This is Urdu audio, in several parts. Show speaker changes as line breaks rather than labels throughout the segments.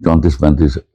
34-35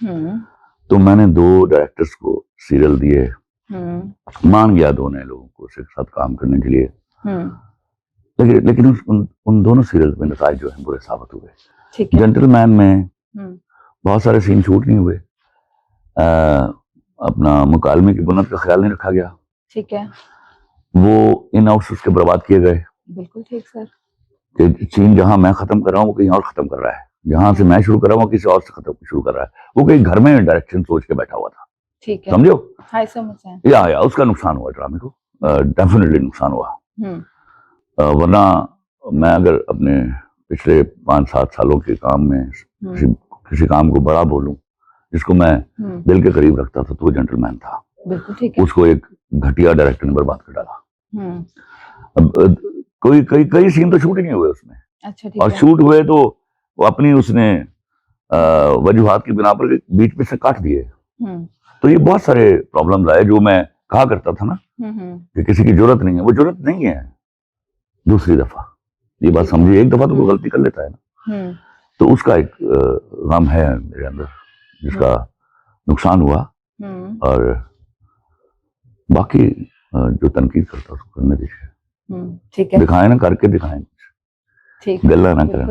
تو میں نے 2 ڈائریکٹرز کو سیریل دیے, مان گیا 2 نئے لوگوں کو اس کے ساتھ کام کرنے کے لیے, لیکن ان دونوں سیریل میں نتائج جو ہیں برے ثابت ہوئے. جینٹل مین میں بہت سارے سین شوٹ نہیں ہوئے, اپنا مکالمے کی بنیاد کا خیال نہیں رکھا گیا,
ٹھیک ہے,
وہ ان آؤٹس اس کے برباد کیے گئے.
بالکل ٹھیک سر,
کہ سین جہاں میں ختم کر رہا ہوں وہ کہیں اور ختم کر رہا ہے, جہاں سے میں شروع کر رہا ہوں وہ کسی اور سے ختم شروع کر رہا ہے, وہ کہیں گھر میں ڈائریکشن سوچ کے بیٹھا ہوا تھا.
ٹھیک ہے,
سمجھو,
یا
اس کا نقصان ہوا ڈرامے کو, ڈیفینیٹلی نقصان ہوا. ورنہ میں اگر اپنے پچھلے 5-7 سالوں کے کام میں کسی کام کو بڑا بولوں جس کو میں دل کے قریب رکھتا تھا تو وہ جینٹل مین تھا.
بالکل ٹھیک ہے,
اس کو ایک گھٹیا ڈائریکٹر نے برباد کر ڈالا. اب کئی سین تو شوٹ ہی نہیں ہوئے اس میں, اور شوٹ ہوئے تو وہ اپنی اس نے وجوہات کی بنا پر بیچ میں سے کاٹ دیے. تو یہ بہت سارے پرابلمز آئے جو میں کہا کرتا تھا نا کہ کسی کی ضرورت نہیں ہے, وہ ضرورت نہیں ہے. دوسری دفعہ یہ بات سمجھیے, ایک دفعہ تو وہ غلطی کر لیتا ہے نا, تو اس کا ایک غم ہے میرے اندر جس کا نقصان ہوا. اور باقی جو تنقید کرتا اس کو کرنے دیجیے, دکھائیں نا, کر کے دکھائیں, گلا نہ کریں.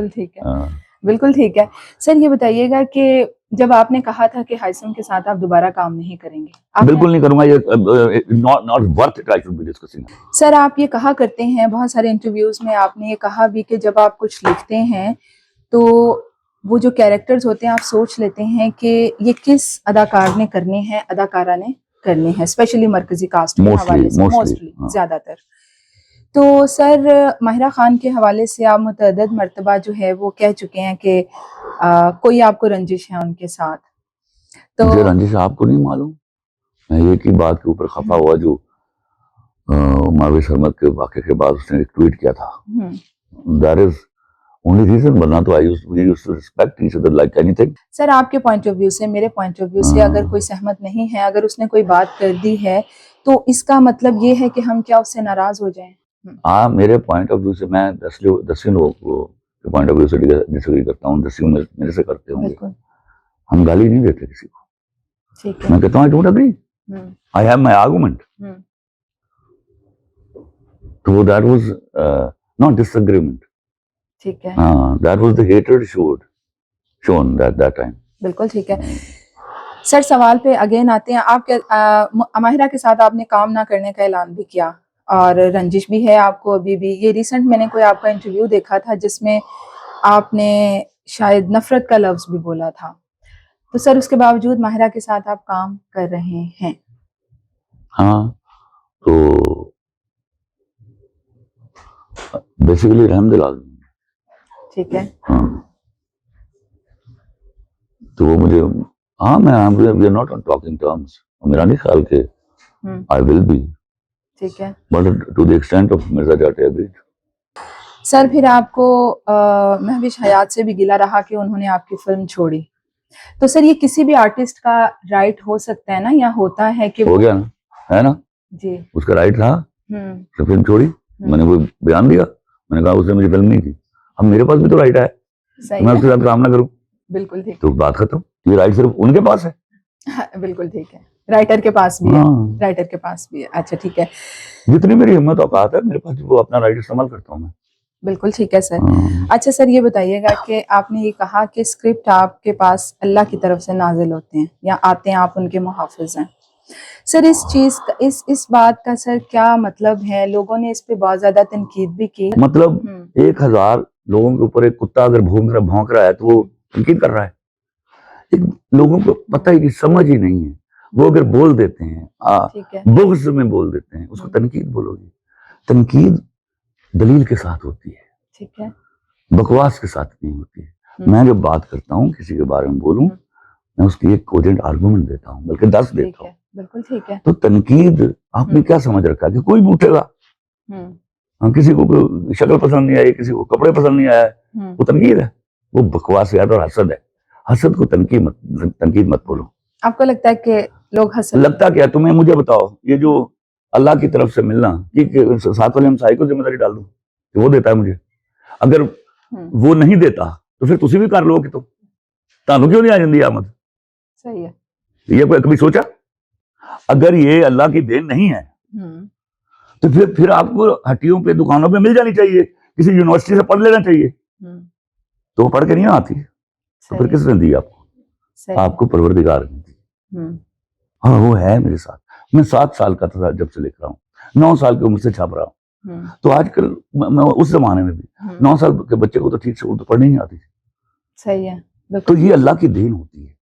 بالکل ٹھیک ہے. سر یہ بتائیے گا کہ جب آپ نے کہا تھا کہ ہائسم کے ساتھ آپ دوبارہ کام نہیں کریں گے,
بالکل نہیں کروں گا, یہ not worth it I should be discussing.
سر آپ یہ کہا کرتے ہیں بہت سارے انٹرویوز میں, آپ نے یہ کہا بھی کہ جب آپ کچھ لکھتے ہیں تو وہ جو کیریکٹرز ہوتے ہیں آپ سوچ لیتے ہیں کہ یہ کس اداکار نے کرنے ہیں, اداکارہ نے کرنے ہیں, اسپیشلی مرکزی کاسٹ کے حوالے سے موسٹلی زیادہ تر. تو سر ماہرہ خان کے حوالے سے آپ متعدد مرتبہ جو ہے وہ کہہ چکے ہیں کہ کوئی آپ کو رنجش ہے ان کے ساتھ. تو
مجھے رنجش آپ کو نہیں معلوم, میں یہ کی بات کے اوپر خفا ہوا جو ماوی سرمد کے واقعے کے بعد اس نے ایک ٹویٹ کیا تھا. That is only reason, ورنہ تو we used to respect each other like anything.
سر آپ کے پوائنٹ آف ویو سے, میرے پوائنٹ آف ویو سے اگر کوئی سہمت نہیں ہے, اگر اس نے کوئی بات کر دی ہے تو اس کا مطلب یہ ہے کہ ہم کیا اس سے ناراض ہو جائیں؟
ہاں, میرے پوائنٹ آف ویو سے میں 10 لوگوں کے پوائنٹ آف ویو سے ڈس ایگری کرتا ہوں, 10 میرے سے کرتے ہوں گے. ہم گالی نہیں دیتے کسی کو, میں کہتا ہوں I don't agree, I have my argument. تو that was not disagreement.
ٹھیک ہے,
that was the hatred shown that time.
بالکل ٹھیک ہے. سر سوال پہ اگین آتے ہیں, آپ ماہرہ کے ساتھ آپ نے کام نہ کرنے کا اعلان بھی کیا اور رنجش بھی ہے آپ کو ابھی بھی. یہ ریسنٹ میں نے کوئی آپ کا انٹرویو دیکھا تھا جس میں آپ نے شاید نفرت کا لفظ بھی بولا تھا, تو سر اس کے باوجود ماہرہ کے ساتھ آپ کام کر رہے ہیں.
ہاں, تو بیسیکلی رحم دل آدمی.
ٹھیک ہے,
تو وہ مجھے, ہاں میں we are not on talking terms, میرا نہیں خیال کہ I will be.
ٹھیک ہے,
but to the extent of Mirza Jat agreed.
سر پھر آپ کو مہوش حیات سے بھی گلہ رہا کہ انہوں نے آپ کی فلم چھوڑی, تو سر یہ کسی بھی آرٹسٹ کا رائٹ ہو سکتا ہے نا, یا ہوتا ہے کہ
ہو گیا نا, ہے نا جی, اس کا رائٹ رہا تو فلم چھوڑی. میں نے وہ بیان دیا, میں نے کہا اس نے مجھے فلم نہیں کی, اب میرے پاس بھی تو رائٹ ہے, میں اس کے ساتھ کام نہ کروں. بالکل ٹھیک, تو بات ختم. یہ رائٹ صرف ان کے پاس ہے.
بالکل ٹھیک ہے, رائٹر کے پاس بھی ہے, رائٹر کے پاس بھی ہے. اچھا ٹھیک ہے,
جتنی میری ہمت اوقات ہے میرے پاس وہ اپنا رائٹ استعمال کرتا ہوں میں.
بالکل ٹھیک ہے سر. اچھا سر یہ بتائیے گا کہ آپ نے یہ کہا کہ اسکرپٹ آپ کے پاس اللہ کی طرف سے نازل ہوتے ہیں یا آتے ہیں, آپ ان کے محافظ ہیں. سر اس چیز کا, اس بات کا سر کیا مطلب ہے؟ لوگوں نے اس پہ بہت زیادہ تنقید بھی کی.
مطلب 1000 لوگوں کے اوپر ایک کتا اگر بھونک رہا ہے تو وہ تنقید کر رہا ہے. لوگوں کو پتہ ہی سمجھ ہی نہیں ہے, وہ اگر بول دیتے ہیں بغض میں بول دیتے ہیں, اس کو تنقید بولو گی. تنقید دلیل کے ساتھ ہوتی ہے,
ٹھیک ہے,
بکواس کے ساتھ نہیں ہوتی ہے. میں جب بات کرتا ہوں کسی کے بارے میں بولوں, میں اس کی ایک کوجنٹ آرگومنٹ دیتا ہوں, بلکہ 10 دیتا ہوں.
بالکل ٹھیک ہے.
تو تنقید آپ نے کیا سمجھ رکھا کہ کوئی بھی اٹھے گا, کسی کو شکل پسند نہیں آئی, کسی کو کپڑے پسند نہیں آیا, وہ تنقید ہے. وہ بکواسیات اور حسد ہے. حسد کو تنقید مت بولو. آپ
کو لگتا ہے کہ لوگ حسد,
لگتا کیا تمہیں؟ مجھے بتاؤ, یہ جو اللہ کی طرف سے ملنا, ساتھ والے ہمسائے کو ذمہ داری ڈال دوں کہ وہ دیتا ہے مجھے. اگر وہ نہیں دیتا تو پھر تسی بھی کر لو کہ تمہیں کیوں نہیں آ جاندی آمد.
صحیح ہے.
یہ کوئی کبھی سوچا؟ اگر یہ اللہ کی دین نہیں ہے تو پھر آپ کو ہٹیوں پہ دکانوں پہ مل جانی چاہیے, کسی یونیورسٹی سے پڑھ لینا چاہیے. تو وہ پڑھ کے نہیں آتی تو پھر کس نے دی آپ کو؟ آپ کو پروردگار نے دی. اور وہ ہے میرے ساتھ. میں 7 سال کا تھا جب سے لکھ رہا ہوں, 9 سال کی عمر سے چھاپ رہا ہوں. تو آج کل میں اس زمانے میں بھی 9 سال کے بچے کو تو ٹھیک سے اردو پڑھنے نہیں آتی.
صحیح ہے.
تو یہ اللہ کی دین ہوتی ہے,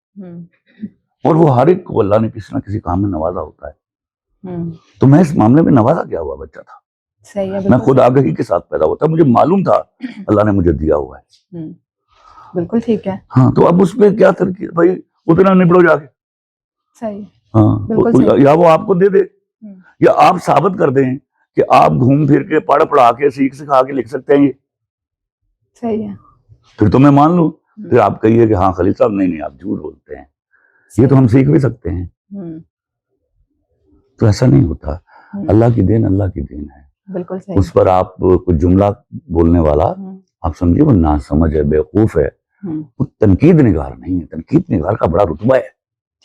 اور وہ ہر ایک کو اللہ نے کسی نہ کسی کام میں نوازا ہوتا ہے. تو میں اس معاملے میں نوازا گیا ہوا بچہ تھا.
صحیح ہے.
میں خود آگہی کے ساتھ پیدا ہوتا, مجھے معلوم تھا اللہ نے مجھے دیا ہوا ہے.
بالکل ٹھیک ہے.
ہاں, تو اب اس پہ کیا ترکیب بھائی, اتنا نبڑو جا کے.
صحیح.
ہاں, یا وہ آپ کو دے دے, یا آپ ثابت کر دیں کہ آپ گھوم پھر کے پڑھ پڑھا کے سیکھ سکھا کے لکھ سکتے ہیں. یہ
صحیح ہے.
پھر تو میں مان لوں. پھر آپ کہیے کہ ہاں خلیل صاحب نہیں آپ جھوٹ بولتے ہیں, یہ تو ہم سیکھ بھی سکتے ہیں. تو ایسا نہیں ہوتا. اللہ کی دین اللہ کی دین ہے.
بالکل صحیح.
اس پر آپ کوئی جملہ بولنے والا آپ سمجھے وہ ناسمجھ ہے, بیوقوف ہے, وہ تنقید نگار نہیں ہے. تنقید نگار کا بڑا رتبہ ہے.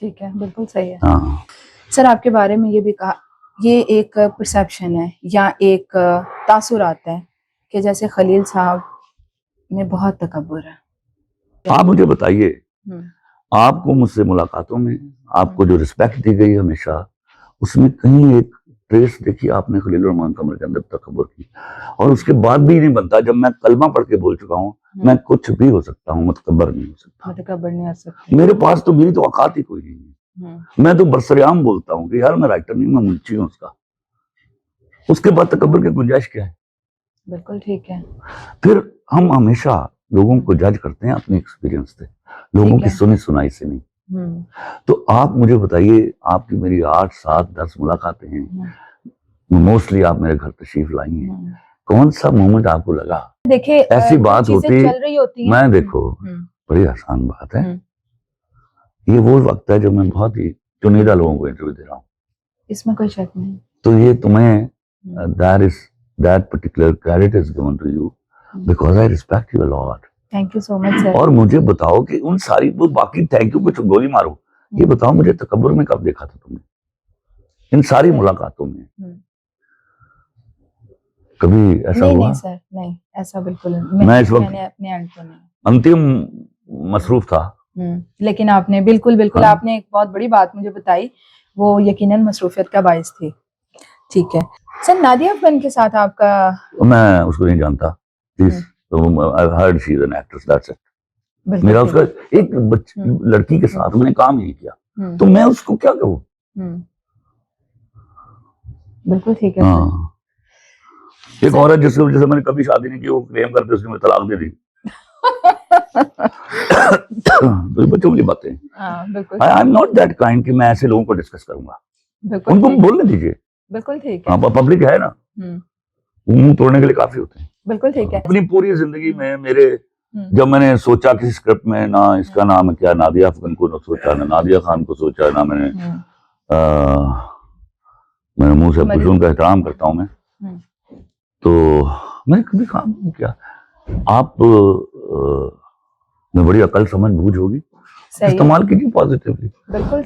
ٹھیک ہے, بالکل صحیح ہے.
ہاں
سر, آپ کے بارے میں یہ بھی کہا, یہ ایک پرسیپشن ہے یا ایک تاثرات ہے کہ جیسے خلیل صاحب میں بہت تکبر ہے.
آپ مجھے بتائیے, آپ کو مجھ سے ملاقاتوں میں آپ کو جو رسپیکٹ دی گئی ہمیشہ, اس میں کہیں ایک ٹریس دیکھی آپ نے خلیل الرحمان قمر کے اندر تکبر کی؟ اور اس کے بعد بھی نہیں بنتا. جب میں کلمہ پڑھ کے بول چکا ہوں میں کچھ بھی ہو سکتا ہوں, متکبر نہیں ہو سکتا.
متکبر نہیں ہو سکتا.
میرے پاس تو میری تو اوقات ہی کوئی نہیں ہے. میں تو برسریام بولتا ہوں کہ یار میں رائٹر نہیں, میں منشی ہوں اس کا. اس کے بعد تکبر کی گنجائش کیا ہے؟
بالکل ٹھیک ہے.
پھر ہم ہمیشہ لوگوں کو جج کرتے ہیں اپنے ایکسپیرینس سے, لوگوں کی سنی سنائی سے نہیں. تو آپ مجھے بتائیے, آپ کی میری 8, 7, 10 ملاقاتیں ہیں, موسٹلی آپ میرے گھر تشریف لائی ہیں. کون سا مومنٹ آپ کو لگا
دیکھیں
ایسی بات ہوتی؟
چل رہی ہوتی
میں دیکھو بڑی آسان بات ہے, یہ وہ وقت ہے جب میں بہت ہی چنیدہ لوگوں کو انٹرویو دے رہا ہوں.
اس میں کوئی شک نہیں.
تو یہ تمہیں that particular credit is given to you because I respect you a lot.
Thank you so much, sir.
اور مجھے بتاؤ کہ ان ساری باقی تھینک یو کچھ گولی مارو, یہ بتاؤ مجھے تکبر میں کب دیکھا تھا تم نے ان ساری ملاقاتوں میں؟ کبھی ایسا ہوا؟
نہیں سر, نہیں ایسا بالکل نہیں.
میں اس وقت
اپنے اینڈ کو نہیں,
انتم مصروف تھا.
لیکن آپ نے بالکل آپ نے ایک بہت بڑی بات مجھے بتائی, وہ یقیناً مصروفیت کا باعث تھی. ٹھیک ہے سر, نادیہ افغان کے ساتھ آپ کا,
میں اس کو نہیں جانتا. میرا اس کا ایک لڑکی کے ساتھ میں نے کام نہیں کیا, تو میں اس کو کیا کہوں؟
بالکل ٹھیک ہے.
ایک عورت جس سے میں نے کبھی شادی نہیں کی, وہ کلیم کرتے اس نے مجھے طلاق دے دی. بچوں کی باتیں. I am not that kind کہ میں ایسے لوگوں کو ڈسکس کروں گا. ان کو بولنے دیجیے.
بالکل ٹھیک ہے.
پبلک ہے نا, منہ توڑنے کے لیے کافی ہوتے ہیں.
بالکل ٹھیک ہے.
اپنی پوری زندگی میں میرے, جب میں نے سوچا کسی اسکرپٹ میں, نہ اس کا نام کیا نادیہ افغان کو نہ سوچا, نہ نادیہ خان کو سوچا, نہ میں نے منہ سے پوچھوں, ان کا احترام کرتا ہوں میں, تو میں نے کبھی کام نہیں کیا. آپ میں بڑی عقل سمجھ بوجھ ہوگی, استعمال کیجیے پازیٹیولی.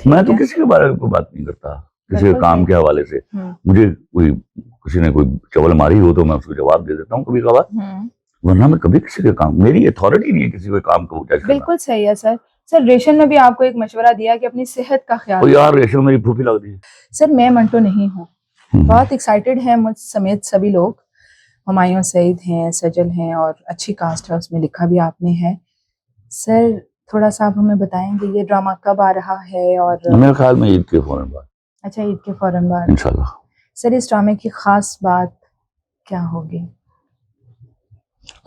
میں تو کسی کے بارے میں کوئی بات نہیں کرتا کسی کام کے حوالے سے. مجھے کسی نے کوئی چول ماری ہو تو میں اس کو جواب دے دیتا ہوں کبھی کبھار, ورنہ میں کبھی کسی کے کام, میری اتھارٹی نہیں ہے کسی کے کام کو جج کرنا.
بالکل صحیح ہے سر. سر ریشم نے بھی آپ کو ایک مشورہ دیا کہ اپنی صحت کا خیال.
یار ریشم میری پھوپھی لگ دی ہے.
سر میں منٹو نہیں ہوں, بہت ایکسائٹیڈ ہیں مجھ سمیت سبھی لوگ. ہمایوں سعید ہیں, سجل ہیں, اور اچھی کاسٹ ہے, اس میں لکھا بھی آپ نے ہے. سر تھوڑا سا آپ ہمیں بتائیں گے یہ ڈرامہ کب آ رہا ہے؟ اور
میرے خیال میں عید کے فوراً بعد.
اچھا, عید کے فوراً بعد
انشاءاللہ.
سر اس ڈرامے کی خاص بات کیا ہوگی؟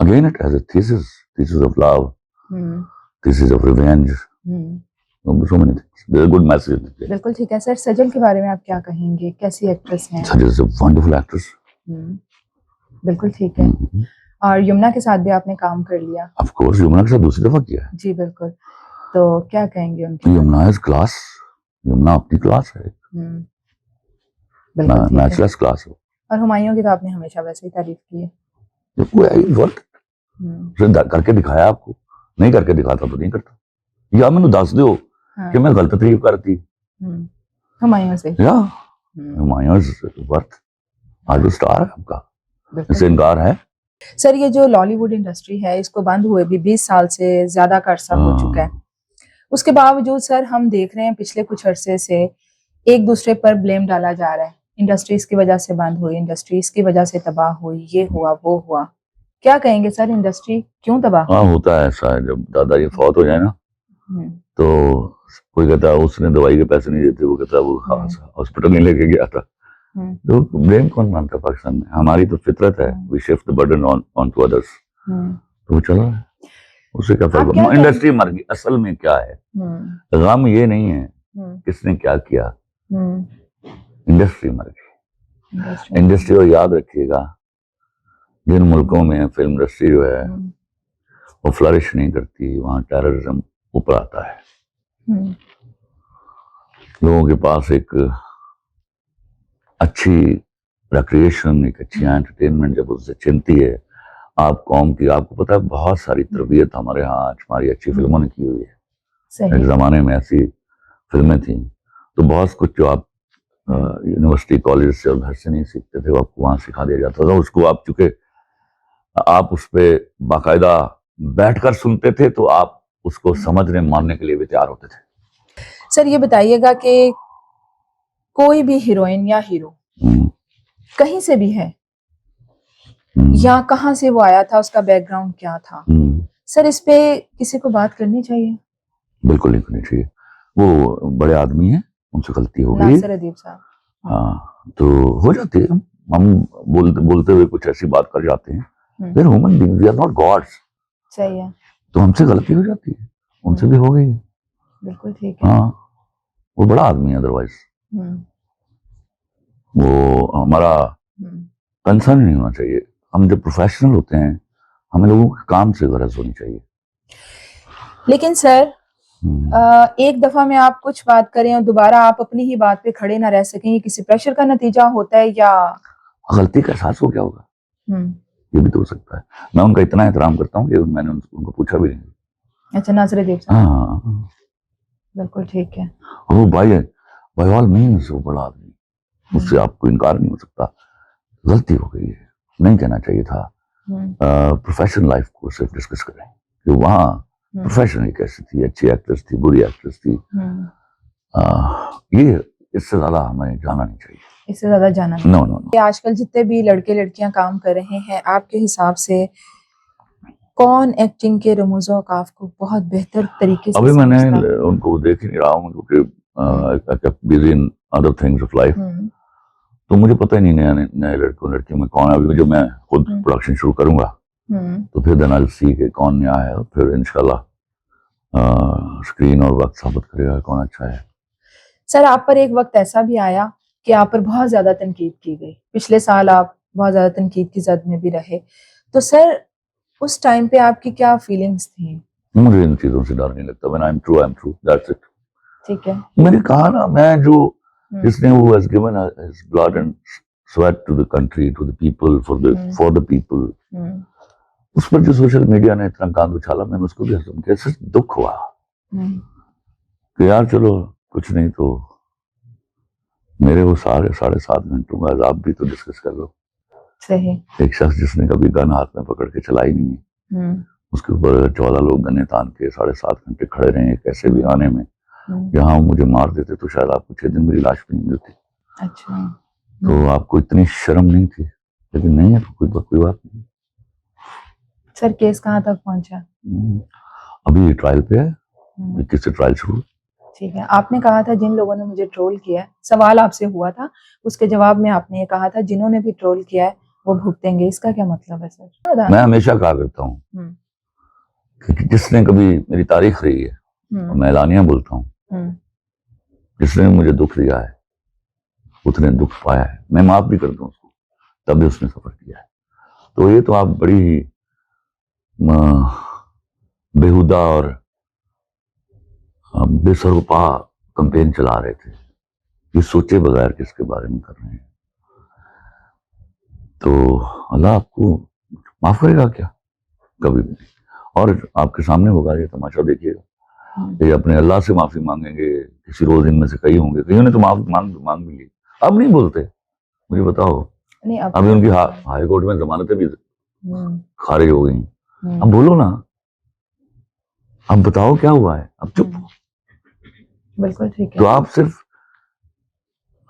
Again it has a thesis of love, thesis of revenge, so many things. There's a good message.
بالکل ٹھیک ہے. سر سجل کے بارے میں آپ کیا کہیں گے, کیسی ایکٹریس ہیں؟
Sajal is a wonderful actress.
بالکل ٹھیک ہے. اور یمنا کے ساتھ بھی آپ نے کام کر لیا.
Of course, یمنا کے ساتھ دوسری دفعہ کیا ہے.
جی بالکل. تو کیا کہیں گے ان کے؟
Yamuna is class. یمنا اپنی کلاس ہے, میچلس کلاس ہے.
اور ہمایوں کی تو آپ نے ہمیشہ ویسے ہی تعریف کی ہے.
کر کے دکھایا آپ کو, نہیں کر کے دکھاتا تو نہیں کرتا. یا مینوں دس دیو کہ میں غلط تعریف کرتی.
ہمایوں سے
یا ہمایوں ورتھ آج وہ اسٹار ہے آپ کا, اس سے انکار ہے.
سر یہ جو لالی ووڈ انڈسٹری ہے اس کو بند ہوئے بھی 20 سال سے زیادہ کا عرصہ ہو چکا ہے. اس کے باوجود سر ہم دیکھ رہے ہیں پچھلے کچھ عرصے سے ایک دوسرے پر بلیم ڈالا جا رہا ہے. انڈسٹریز کی وجہ سے بند ہوئی, انڈسٹریز کی وجہ سے تباہ ہوئی, یہ ہوا وہ ہوا. کیا کہیں گے سر, انڈسٹری کیوں تباہ؟
ہاں ہوتا ہے ایسا, جب دادا جی فوت ہو جائے نا تو کوئی کہتا ہے اس نے دوائی کے پیسے نہیں دیتے, وہ کہتا ہے وہ ہاسپٹل نہیں لے کے گیا تھا. تو بلیم کون مانتا پاکستان میں؟ ہماری تو فطرت ہے, we shift the burden on to others. تو وہ چلا ہے, اس سے کیا فرق؟ انڈسٹری مر گئی. اصل میں کیا ہے, غم یہ نہیں ہے کس نے کیا کیا, انڈسٹری مر گئی. انڈسٹری, اور یاد رکھیے گا جن ملکوں میں فلم انڈسٹری جو ہے وہ فلرش نہیں کرتی, وہاں ٹیررزم اوپر آتا ہے. لوگوں کے پاس ایک اچھی ریکریشن, ایک اچھی انٹرٹینمنٹ جب اس سے چنتی ہے آپ قوم کی, آپ کو پتا ہے بہت ساری تربیت ہمارے ہاں آج ہماری اچھی فلموں نے کی ہوئی ہے. ایک زمانے میں ایسی فلمیں تھیں تو بہت کچھ جو آپ یونیورسٹی کالج سے اور گھر سے نہیں سیکھتے تھے وہ آپ کو وہاں سکھا دیا جاتا تھا. اس کو آپ چونکہ آپ اس پہ باقاعدہ بیٹھ کر سنتے تھے تو آپ اس کو سمجھنے ماننے کے لیے بھی تیار ہوتے تھے.
سر یہ بتائیے گا کہ کوئی بھی ہیروئن یا ہیرو کہیں سے بھی ہے یا کہاں سے وہ آیا تھا, اس کا بیک گراؤنڈ کیا تھا, سر اس پہ کسی کو بات کرنی چاہیے؟
بالکل نہیں کرنی چاہیے. وہ بڑے آدمی ہیں, ان سے غلطی ہو گئی,
ناصر ادیب صاحب,
ہاں تو ہو جاتی ہے. ہم بولتے ہوئے کچھ ایسی بات کر جاتے ہیں, we are human beings, we are not gods.
صحیح ہے,
تو ہم سے غلطی ہو جاتی ہے, ان سے بھی ہو گئی.
بالکل ٹھیک ہے.
ہاں وہ بڑا آدمی ہے, ادروائز وہ ہمارا کنسرن نہیں ہونا چاہیے. ہم جب پروفیشنل ہوتے ہیں ہمیں لوگوں کے کام سے غرض ہونی چاہیے.
لیکن سر ایک دفعہ میں آپ کچھ بات کریں اور دوبارہ آپ اپنی ہی بات پہ کھڑے نہ رہ سکیں, یہ کسی پریشر کا نتیجہ ہوتا ہے یا
غلطی کا احساس ہو کیا ہوگا؟ یہ بھی تو ہو سکتا ہے. میں ان کا اتنا احترام کرتا ہوں کہ میں نے ان کو پوچھا بھی نہیں.
اچھا, ناصر ادیب صاحب,
ہاں
بالکل ٹھیک ہے.
وہ بائی آل مینس وہ بڑا آدمی, اس سے آپ کو انکار نہیں ہو سکتا. غلطی ہو گئی ہے, نہیں کہنا چاہیے تھا. پروفیشنل لائف کو صرف ڈسکس کریں کہ وہاں پروفیشنل کیسی تھی, اچھی ایکٹریس تھی, بری ایکٹریس تھی. یہ اس سے زیادہ ہمیں جانا نہیں چاہیے,
اس سے زیادہ جانا نہیں. نو. آج کل جتنے بھی لڑکے لڑکیاں کام کر رہے ہیں, آپ کے حساب سے کون ایکٹنگ کے رموز و اوقاف کو بہت بہتر طریقے سے؟
ابھی میں نے ان کو دیکھ ہی نہیں رہا ہوں کیونکہ busy in other things of life. تو مجھے پتہ ہی نہیں نئے لڑکوں لڑکیوں میں کون ہے. ابھی جو میں خود پروڈکشن شروع کروں گا تو پھر دین I'll see کہ کون نیا ہے, پھر انشاءاللہ اسکرین اور وقت ثابت کرے گا کون اچھا ہے.
سر آپ پر ایک وقت ایسا بھی آیا کہ آپ پر بہت زیادہ تنقید کی گئی, پچھلے سال آپ بہت زیادہ تنقید کی زد میں بھی رہے, تو سر اس ٹائم پہ آپ کی کیا فیلنگز تھیں؟
مجھے ان چیزوں سے ڈر نہیں لگتا. When I'm true, I'm true. That's it.
ٹھیک ہے.
میں نے کہا نا, میں جو جس نے who has given his blood and sweat to the country, to the people, for the people, اس پر جو سوشل میڈیا نے اتنا گاند اچھالا, میں نے اس کو بھی حسن کیا. سچ دکھ ہوا کہ یار چلو کچھ نہیں تو میرے وہ 7.5 گھنٹوں کا عذاب بھی تو ڈسکس کر لو.
صحیح.
ایک شخص جس نے کبھی گن ہاتھ میں پکڑ کے چلائی نہیں ہے, اس کے اوپر 14 لوگ گنے تان کے 7.5 گھنٹے کھڑے رہے ایک ایسے بھی آنے میں جہاں مجھے مار دیتے تو شاید آپ کو 6 دن میری لاش بھی نہیں ملتی.
اچھا,
تو آپ کو اتنی شرم نہیں تھی, لیکن نہیں ہے تو کوئی بات نہیں.
سر کیس کہاں تک پہنچا؟
ابھی ٹرائل پہ ہے, 21 سے ٹرائل شروع.
ٹھیک ہے. آپ نے کہا تھا جن لوگوں نے مجھے ٹرول کیا ہے, سوال آپ سے ہوا تھا, اس کے جواب میں آپ نے یہ کہا تھا جنہوں نے بھی ٹرول کیا ہے وہ بھگتیں گے. اس کا کیا مطلب ہے سر؟
میں ہمیشہ کہا کرتا ہوں کہ جس نے کبھی میری تاریخ رہی ہے, میں اعلانیہ بولتا ہوں, جس نے مجھے دکھ دیا ہے اس نے دکھ پایا ہے, میں معاف بھی کر دوں اس کو, تب بھی اس نے سفر کیا ہے. تو یہ تو آپ بڑی ہی بےہودہ اور بے سروپا کمپین چلا رہے تھے, یہ سوچے بغیر کس کے بارے میں کر رہے ہیں. تو اللہ آپ کو معاف کرے گا کیا؟ کبھی بھی نہیں. اور آپ کے سامنے ہوگا یہ تماشا, دیکھیے گا یہ اپنے اللہ سے معافی مانگیں گے، کسی روز ان میں سے کئی ہوں گے، کئیوں نے تو مانگ بھی لی، اب نہیں بولتے. مجھے بتاؤ، ابھی ان کی ہائی کورٹ میں ضمانتیں بھی خارج ہو گئی، اب بولو نا، اب بتاؤ کیا ہوا ہے، اب چپ.
بالکل ٹھیک ہے.
تو آپ صرف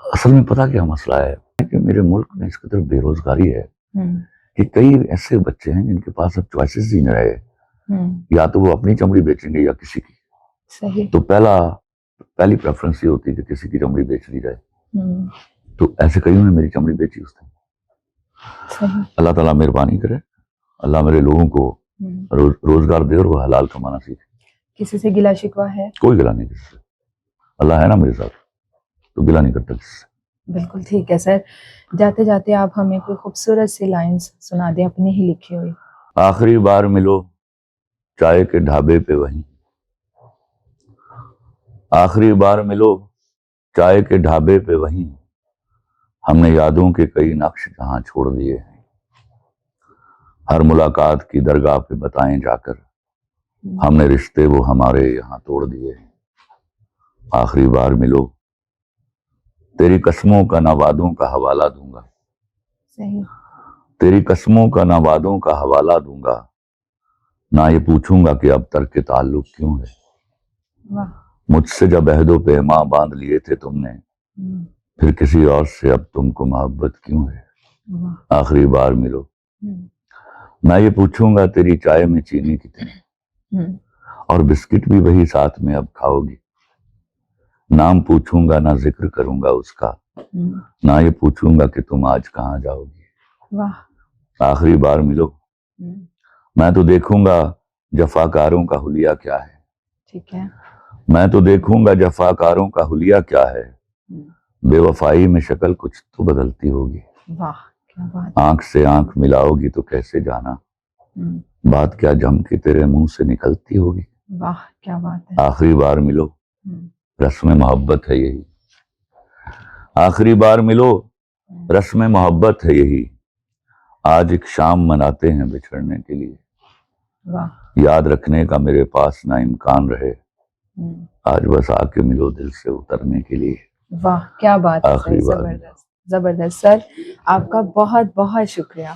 اصل میں پتا کیا مسئلہ ہے کہ میرے ملک میں اس قدر بے روزگاری ہے کہ کئی ایسے بچے ہیں جن کے پاس اب چوائسز ہی نہ رہے، یا تو وہ اپنی چمڑی بیچیں گے یا کسی کی.
صحیح.
تو پہلی پریفرنس یہ ہوتی ہے کہ کسی کی چمڑی بیچ دی جائے. تو ایسے کئیوں نے میری چمڑی بیچی اس ٹائم. اللہ تعالیٰ مہربانی کرے، اللہ میرے لوگوں کو روزگار دے اور وہ حلال کمانا سیکھے.
کسی سے گلا شکوہ ہے؟
کوئی گلا نہیں کسی سے، اللہ ہے نا میرے ساتھ، تو گلا نہیں کرتا کسی سے.
بالکل ٹھیک ہے سر. جاتے جاتے آپ ہمیں کوئی خوبصورت سی لائنز سنا دیں اپنی ہی لکھی ہوئی.
آخری بار ملو چائے کے ڈھابے پہ وہیں، آخری بار ملو چائے کے ڈھابے پہ وہیں، ہم نے یادوں کے کئی نقش جہاں چھوڑ دیے ہیں، ہر ملاقات کی درگاہ پہ بتائیں جا کر، ہم نے رشتے وہ ہمارے یہاں توڑ دیے ہیں. آخری بار ملو، تیری قسموں کا نہ وعدوں کا حوالہ دوں گا،
صحیح.
تیری قسموں کا نہ وعدوں کا حوالہ دوں گا، نہ یہ پوچھوں گا کہ اب تک کے تعلق کیوں ہے.
واہ.
مجھ سے جب عہد و پیما باندھ لیے تھے تم نے، پھر کسی اور سے اب تم کو محبت کیوں ہے. آخری بار ملو، میں یہ پوچھوں گا تیری چائے میں چینی کتنی، اور بسکٹ بھی وہی ساتھ میں اب کھاؤ گی. نام پوچھوں گا نہ ذکر کروں گا اس کا، نہ یہ پوچھوں گا کہ تم آج کہاں جاؤ گی. آخری بار ملو، میں تو دیکھوں گا جفاکاروں کا حلیہ کیا ہے.
ٹھیک ہے.
میں تو دیکھوں گا جفاکاروں کا حلیہ کیا ہے، بے وفائی میں شکل کچھ تو بدلتی ہوگی.
واہ کیا بات.
آنکھ سے آنکھ ملاؤ گی تو کیسے جانا، بات کیا جم کے تیرے منہ سے نکلتی ہوگی.
واہ کیا بات ہے.
آخری بار ملو، رسم محبت ہے یہی. آخری بار ملو، رسم محبت ہے یہی. آج ایک شام مناتے ہیں بچھڑنے کے لیے،
واہ.
یاد رکھنے کا میرے پاس نہ امکان رہے، آج بس آ کے ملو دل سے اترنے کے لیے.
واہ کیا بات ہے.
آخری بار.
زبردست زبردست سر، آپ کا بہت بہت شکریہ.